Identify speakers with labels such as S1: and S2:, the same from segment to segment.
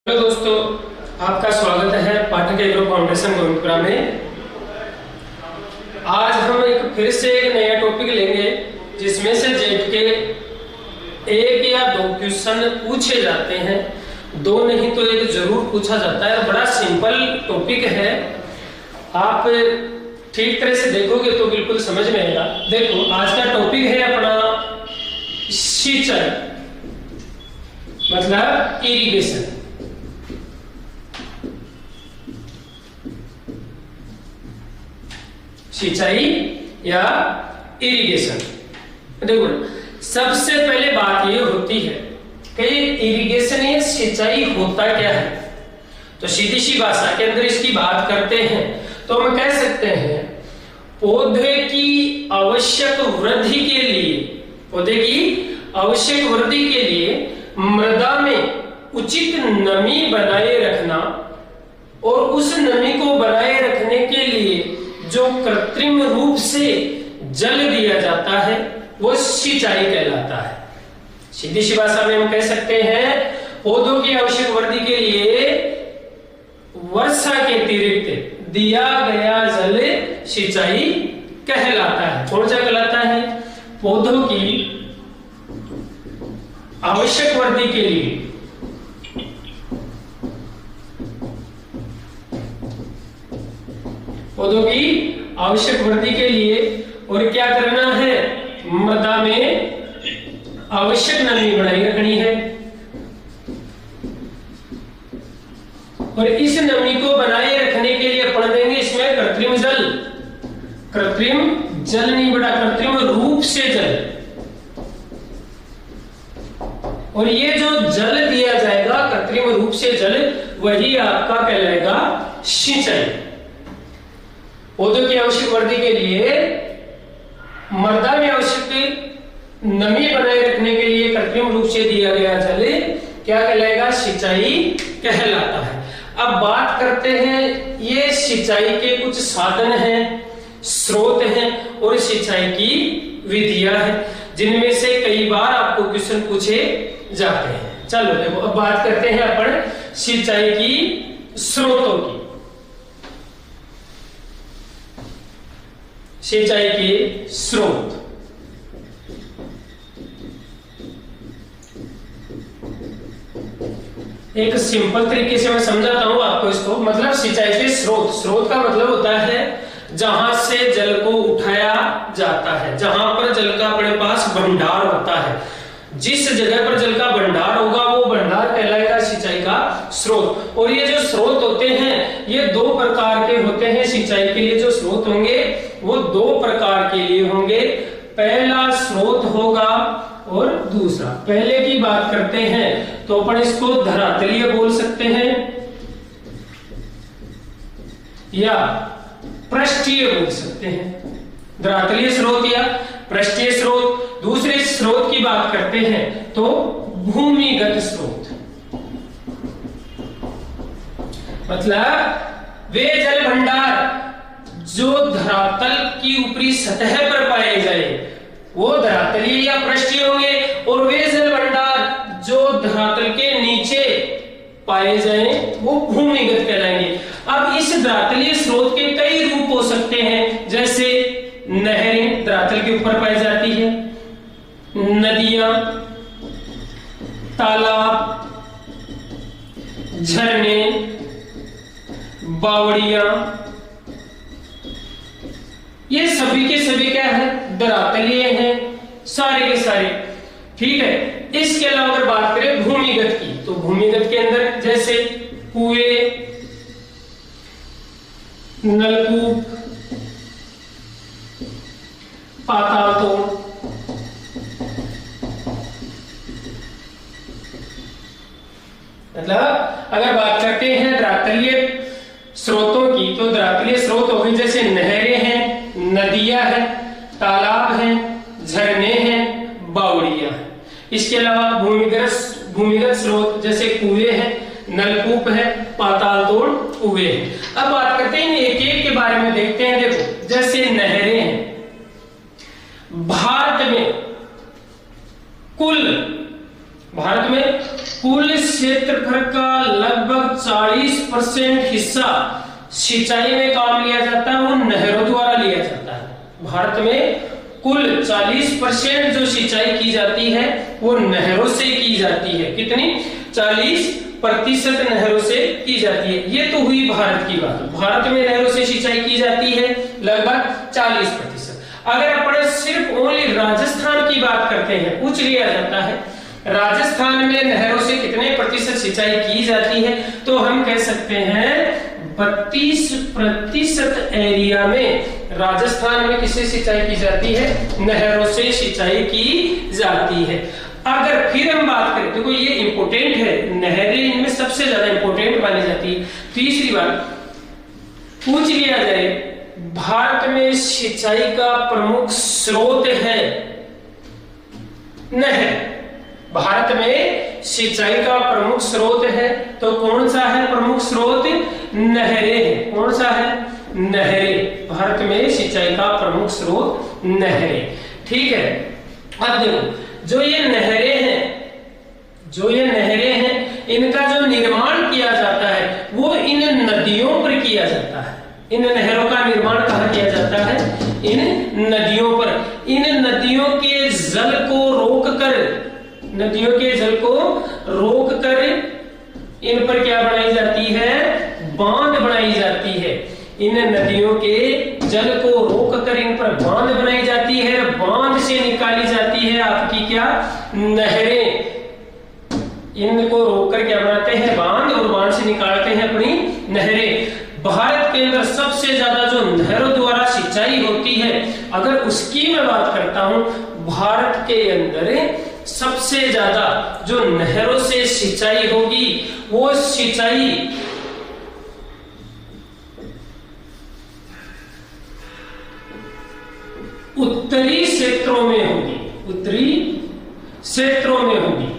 S1: Hello दोस्तों, आपका स्वागत है पाठक एग्रो फाउंडेशन गोविंदपुरा में। आज हम फिर से एक नया टॉपिक लेंगे जिसमें से जेट के एक या दो क्वेश्चन पूछे जाते हैं। दो नहीं तो एक जरूर पूछा जाता है। बड़ा सिंपल टॉपिक है, आप ठीक तरह से देखोगे तो बिल्कुल समझ में आएगा। देखो, आज का टॉपिक है अपना सिंचाई, मतलब इरिगेशन। सिंचाई या इरिगेशन। देखो, सबसे पहले बात ये होती है कि इरिगेशन या सिंचाई होता क्या है। तो सीधी सी भाषा के अंदर इसकी बात करते हैं तो हम कह सकते हैं पौधे की आवश्यक वृद्धि के लिए, पौधे की आवश्यक वृद्धि के लिए मृदा में उचित नमी बनाए रखना, और उस नमी को बनाए रखने के लिए जो कृत्रिम रूप से जल दिया जाता है वो सिंचाई कहलाता है। सीधी सी भाषा में हम कह सकते हैं पौधों की आवश्यक वृद्धि के लिए वर्षा के अतिरिक्त दिया गया जल सिंचाई कहलाता है। कौन सा कहलाता है? पौधों की आवश्यक वृद्धि के लिए पौधों की आवश्यक वृद्धि के लिए और क्या करना है, मृदा में आवश्यक नमी बनाई रखनी है, और इस नमी को बनाए रखने के लिए अपन देंगे इसमें कृत्रिम जल। कृत्रिम जल नहीं बड़ा, कृत्रिम रूप से जल। और ये जो जल दिया जाएगा कृत्रिम रूप से जल, वही आपका कहलाएगा सिंचाई। पौधों की आवश्यक वृद्धि के लिए मृदा में आवश्यक नमी बनाए रखने के लिए कृत्रिम रूप से दिया गया जल क्या कहलाएगा? सिंचाई कहलाता है। अब बात करते हैं, ये सिंचाई के कुछ साधन हैं, स्रोत हैं और सिंचाई की विधियां हैं, जिनमें से कई बार आपको क्वेश्चन पूछे जाते हैं। चलो देखो, अब बात करते हैं अपन सिंचाई की स्रोतों की। सिंचाई के स्रोत, एक सिंपल तरीके से मैं समझाता हूं आपको इसको। मतलब सिंचाई के स्रोत, स्रोत का मतलब होता है जहां से जल को उठाया जाता है, जहां पर जल का अपने पास भंडार होता है। जिस जगह पर जल का भंडार होगा वो भंडार कहलाएगा सिंचाई का स्रोत। और ये जो स्रोत होते हैं ये दो प्रकार के होते हैं। सिंचाई के लिए जो स्रोत होंगे वो दो प्रकार के लिए होंगे। पहला स्रोत होगा और दूसरा। पहले की बात करते हैं तो अपन इसको धरातलीय बोल सकते हैं या पृष्ठीय बोल सकते हैं। धरातलीय स्रोत या पृष्ठीय स्रोत। दूसरे स्रोत की बात करते हैं तो भूमिगत स्रोत, मतलब वे जल भंडार जो धरातल की ऊपरी सतह पर पाए जाए वो धरातलीय या पृष्ठीय होंगे, और वे जल भंडार जो धरातल के नीचे पाए जाए वो भूमिगत कहलाएंगे। अब इस धरातलीय स्रोत के कई रूप हो सकते हैं, जैसे नहरें धरातल के ऊपर पाई जाती है, नदियां, तालाब, झरने, बावड़ियां, ये सभी के सभी क्या है? धरातलीय हैं, सारे के सारे। ठीक है। इसके अलावा अगर बात करें भूमिगत की, तो भूमिगत के अंदर जैसे कुएं, नलकूप, पाताल तोड़, मतलब अगर बात करते हैं धरातलीय स्रोतों की तो धरातलीय स्रोत हो गए जैसे नहरें हैं, नदियां हैं, तालाब हैं, झरने हैं, बावड़ियां हैं। इसके अलावा भूमिगत स्रोत जैसे कुएं हैं, नलकूप है, पाताल तोड़ कुएं हैं। अब बात करते हैं एक एक के बारे में, देखते हैं। देखो, जैसे नहरें हैं, भारत में कुल क्षेत्रफल का लगभग 40% हिस्सा सिंचाई में काम लिया जाता है वो नहरों द्वारा लिया जाता है। भारत में कुल 40% जो सिंचाई की जाती है वो नहरों से की जाती है। कितनी? 40% नहरों से की जाती है। ये तो हुई भारत की बात। भारत में नहरों से सिंचाई की जाती है लगभग 40%। अगर अपन सिर्फ ओनली राजस्थान की बात करते हैं, पूछ लिया जाता है राजस्थान में नहरों से कितने प्रतिशत सिंचाई की जाती है, तो हम कह सकते हैं 32% एरिया में राजस्थान में किससे सिंचाई की जाती है? नहरों से सिंचाई की जाती है। अगर फिर हम बात करें, देखो ये इंपोर्टेंट है, नहरें इनमें सबसे ज्यादा इंपोर्टेंट मानी जाती है। तीसरी बात पूछ लिया जाए भारत में सिंचाई का प्रमुख स्रोत है नहर। भारत में सिंचाई का प्रमुख स्रोत है तो कौन सा है प्रमुख स्रोत? नहरें हैं। कौन सा है? नहरें। भारत में सिंचाई का प्रमुख स्रोत नहरें। ठीक है। अब देखो जो ये नहरें हैं इनका जो निर्माण किया जाता है वो इन नदियों पर किया जाता है। इन नहरों का निर्माण कहाँ किया जाता है? इन नदियों पर। इन नदियों के जल को रोककर इन पर क्या बनाई जाती है? बांध बनाई जाती है। इन नदियों के जल को रोककर इन पर बांध बनाई जाती है। बांध से निकाली जाती है आपकी क्या? नहरें। इनको रोककर क्या बनाते हैं? बांध, और बांध से निकालते हैं अपनी नहरें। भारत के अंदर सबसे ज्यादा जो नहरों द्वारा सिंचाई होती है, अगर उसकी मैं बात करता हूं, भारत के अंदर सबसे ज्यादा जो नहरों से सिंचाई होगी वो सिंचाई उत्तरी क्षेत्रों में होगी। उत्तरी क्षेत्रों में होगी।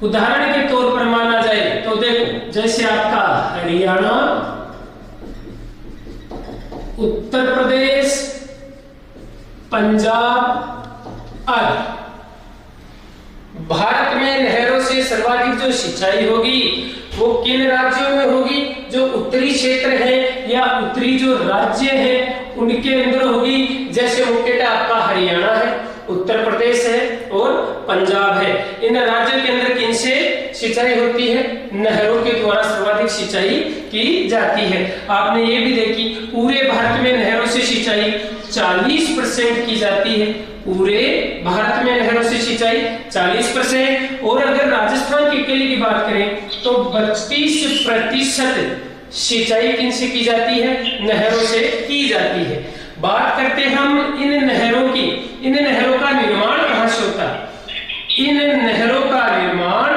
S1: उदाहरण के तौर पर माना जाए तो देखो जैसे आपका हरियाणा, उत्तर प्रदेश, पंजाब आदि। भारत में नहरों से सर्वाधिक जो सिंचाई होगी वो किन राज्यों में होगी? जो उत्तरी क्षेत्र है या उत्तरी जो राज्य है उनके अंदर होगी। जैसे मुख्यतः आपका हरियाणा है, उत्तर प्रदेश है और पंजाब है। इन राज्यों के अंदर किनसे सिंचाई होती है? नहरों के द्वारा सर्वाधिक सिंचाई की जाती है। आपने ये भी देखी पूरे भारत में नहरों से सिंचाई 40% की जाती है। पूरे भारत में नहरों से सिंचाई 40%। और अगर राजस्थान के केले की बात करें तो 32% सिंचाई किनसे की जाती है? नहरों से की जाती है। बात करते हम इन नहरों की। इन नहरों का निर्माण कहां से होता है? इन नहरों का निर्माण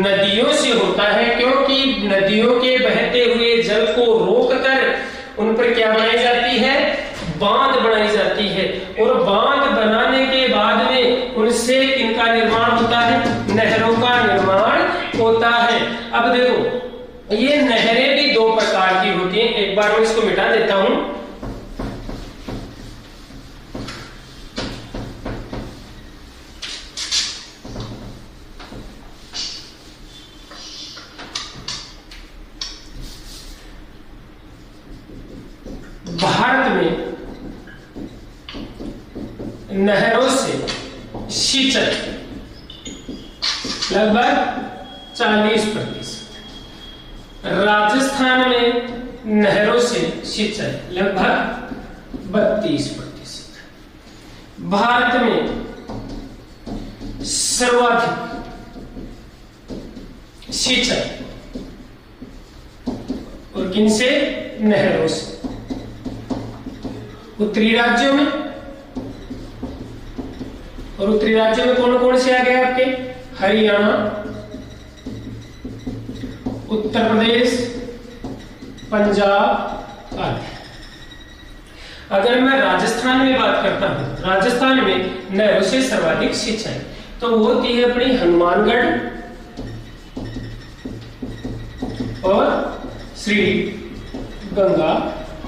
S1: नदियों से होता है, क्योंकि नदियों के बहते हुए जल को रोककर उन पर क्या बनाई जाती है? बांध बनाई जाती है। और बांध बनाने के बाद में उनसे इनका निर्माण होता है? नहरों का निर्माण होता है। अब देखो ये नहरें भी दो प्रकार की होती हैं। एक बार मैं इसको मिटा देता हूं। भारत में नहरों से सिंचाई लगभग 40%। राजस्थान में नहरों से सिंचाई लगभग 32%। भारत में सर्वाधिक सिंचाई और किनसे? नहरों से। उत्तरी राज्यों में, और उत्तरी राज्यों में कौन कौन से आ गए आपके? हरियाणा, उत्तर प्रदेश, पंजाब आदि। अगर मैं राजस्थान में बात करता हूं, राजस्थान में नहरों से सर्वाधिक सिंचाई तो वो होती है अपनी हनुमानगढ़ और श्री गंगा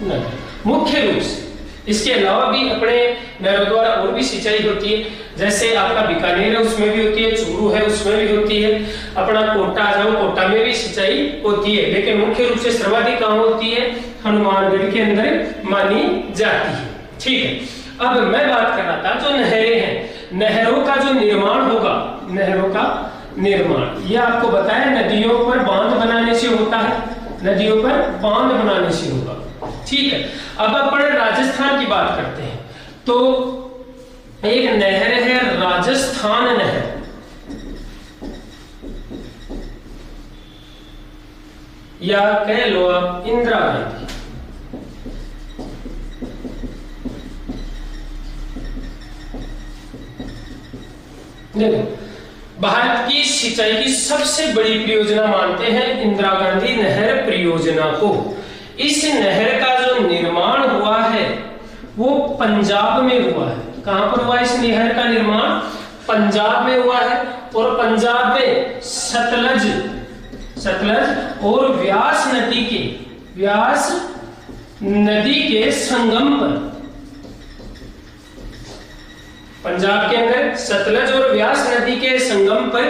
S1: नदी मुख्य रूप से। इसके अलावा भी अपने नहरों द्वारा और भी सिंचाई होती है। जैसे आपका बीकानेर है उसमें भी होती है, चूरू है उसमें भी होती है, अपना कोटा आ जाओ कोटा में भी सिंचाई होती है, लेकिन मुख्य रूप से सर्वाधिक कहाँ होती है? हनुमानगढ़ के अंदर मानी जाती है। ठीक है, अब मैं बात कर रहा था जो नहरें हैं, नहरों का जो निर्माण होगा, नहरों का निर्माण यह आपको बताया नदियों पर बांध बनाने से होता है, नदियों पर बांध बनाने से होगा। ठीक है, अब अपन राजस्थान की बात करते हैं तो एक नहर है राजस्थान नहर, या कह लो आप इंदिरा गांधी। देखो, भारत की सिंचाई की सबसे बड़ी परियोजना मानते हैं इंदिरा गांधी नहर परियोजना को। इस नहर का जो निर्माण हुआ है वो पंजाब में हुआ है। कहां पर हुआ इस नहर का निर्माण? पंजाब में हुआ है, और पंजाब में सतलज और व्यास नदी के संगम पर, पंजाब के अंदर सतलज और व्यास नदी के संगम पर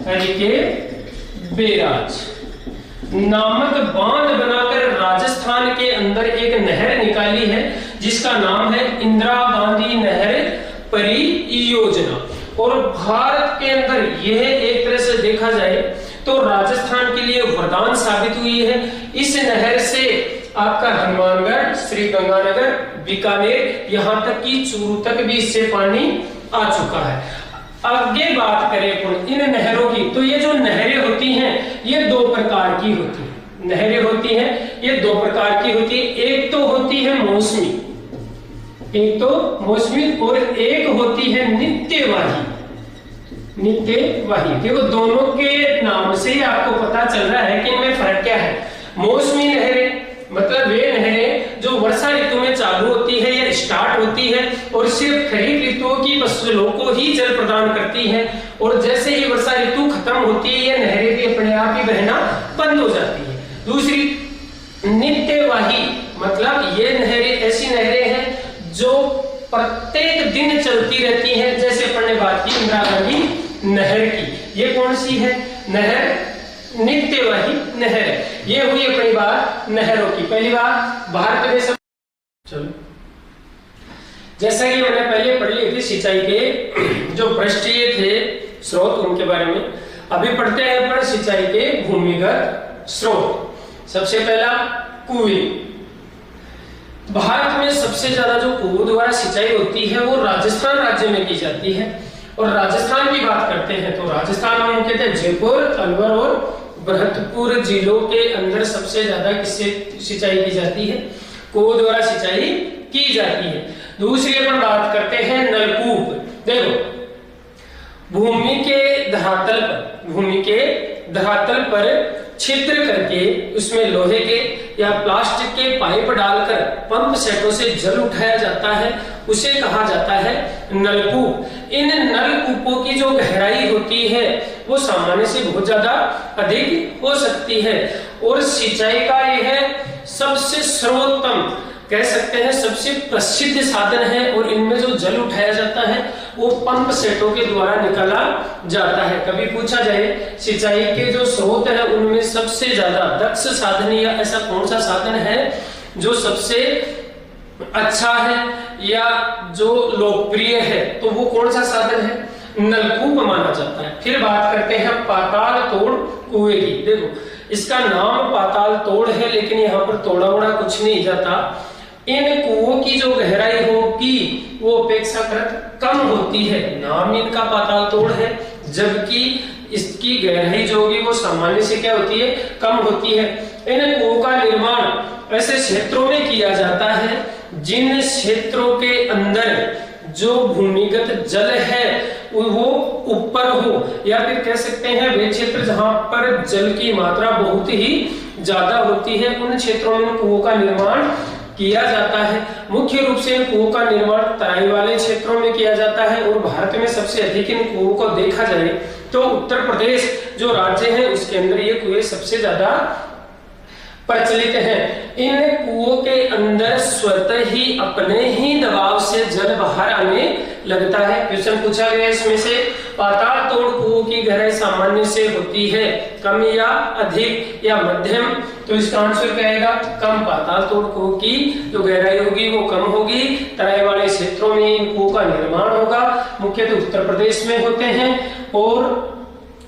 S1: हरिके बेराज नामक बांध बनाकर राजस्थान के अंदर एक नहर निकाली है जिसका नाम है इंदिरा गांधी नहर परियोजना। और भारत के अंदर यह एक तरह से देखा जाए तो राजस्थान के लिए वरदान साबित हुई है। इस नहर से आपका हनुमानगढ़, श्री गंगानगर, बीकानेर, यहाँ तक कि चूरू तक भी इससे पानी आ चुका है। आगे बात करें इन नहरों की, तो ये जो नहरें होती हैं ये दो प्रकार की होती हैं। नहरें होती हैं ये दो प्रकार की होती है, एक तो होती है मौसमी, और एक होती है नित्यवाही। देखो दोनों के नाम से ही आपको पता चल रहा है कि इनमें फर्क क्या है। मौसमी नहरें मतलब वे नहरें जो वर्षा ऋतु में चालू होती है या स्टार्ट होती है और सिर्फ खरीफ ऋतुओं की फसलों को ही जल प्रदान करती है, और जैसे ही वर्षा ऋतु खत्म होती है ये नहरें भी अपने आप ही बहना बंद हो जाती है। दूसरी नित्यवाही मतलब ये नहरें ऐसी नहरें हैं जो प्रत्येक दिन चलती रहती हैं, जैसे अपन ने बात की इंदिरा गांधी नहर की। ये कौन सी है नहर? नित्यवाही नहर है। ये हुई अपनी बात नहरों की। पहली बात भारत में सब चलो, जैसा कि मैंने पहले पढ़ ली थी सिंचाई के जो पृष्ठीय थे स्रोत उनके बारे में, अभी पढ़ते हैं पर सिंचाई के भूमिगत स्रोत। सबसे पहला कुएं। भारत में सबसे ज्यादा जो कुओं द्वारा सिंचाई होती है वो राजस्थान राज्य में की जाती है। और राजस्थान की बात करते हैं तो राजस्थान में मुख्यतः जयपुर, अलवर और भरतपुर जिलों के अंदर सबसे ज्यादा किससे सिंचाई की जाती है? कुओं द्वारा सिंचाई की जाती है। दूसरी अपन बात करते हैं नलकूप। देखो भूमि के धरातल पर छिद्र करके उसमें लोहे के या प्लास्टिक के पाइप डालकर पंप सेटों से जल उठाया जाता है, उसे कहा जाता है नलकूप। इन नलकूपों की जो गहराई होती है वो सामान्य से बहुत ज्यादा अधिक हो सकती है, और सिंचाई का यह सबसे सर्वोत्तम कह सकते हैं सबसे प्रसिद्ध साधन है। और इनमें जो जल उठाया जाता है वो पंप सेटों के द्वारा निकाला जाता है। कभी पूछा जाए सिंचाई के जो स्रोत है उनमें सबसे ज्यादा दक्ष साधन या ऐसा कौन सा साधन है जो सबसे अच्छा है या जो लोकप्रिय है, तो वो कौन सा साधन है? नलकूप माना जाता है। फिर बात करते हैं पाताल तोड़ कुएं की। देखो इसका नाम पाताल तोड़ है, लेकिन यहाँ पर तोड़ा वोड़ा कुछ नहीं जाता। इन कुओं की जो गहराई होगी वो अपेक्षाकृत कम होती है, नाम इनका पाताल तोड़ है, जबकि इसकी गहराई जो होगी वो सामान्य से क्या होती है? कम होती है। इन कुओं का निर्माण ऐसे क्षेत्रों में किया जाता है जिन क्षेत्रों के अंदर जो भूमिगत जल है वो ऊपर हो, या फिर कह सकते हैं वे क्षेत्र जहां पर जल की मात्रा बहुत ही ज्यादा होती है, उन क्षेत्रों में कुओं का निर्माण किया जाता है। मुख्य रूप से इन कुओं का निर्माण तराई वाले क्षेत्रों में किया जाता है, और भारत में सबसे अधिक इन कुओं को देखा जाए तो उत्तर प्रदेश जो राज्य है उसके अंदर ये कुएं सबसे ज्यादा प्रचलित है। इन कुओं के अंदर स्वतः ही अपने ही दबाव से जल बाहर आने लगता है। क्वेश्चन पूछा गया इसमें से, पाताल तोड़ कुओं की गहराई सामान्य से होती है कम या अधिक या मध्यम? तो इसका आंसर क्या आएगा? कम। पाताल तोड़ कुओं की जो गहराई होगी वो कम होगी। तराई वाले क्षेत्रों में इन कुओं का निर्माण होगा, मुख्यतः उत्तर प्रदेश में होते हैं, और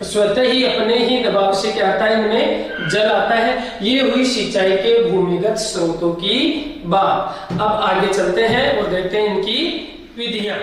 S1: स्वतः ही अपने ही दबाव से क्या आता है, इनमें जल आता है। ये हुई सिंचाई के भूमिगत स्रोतों की बात। अब आगे चलते हैं और देखते हैं इनकी विधियां।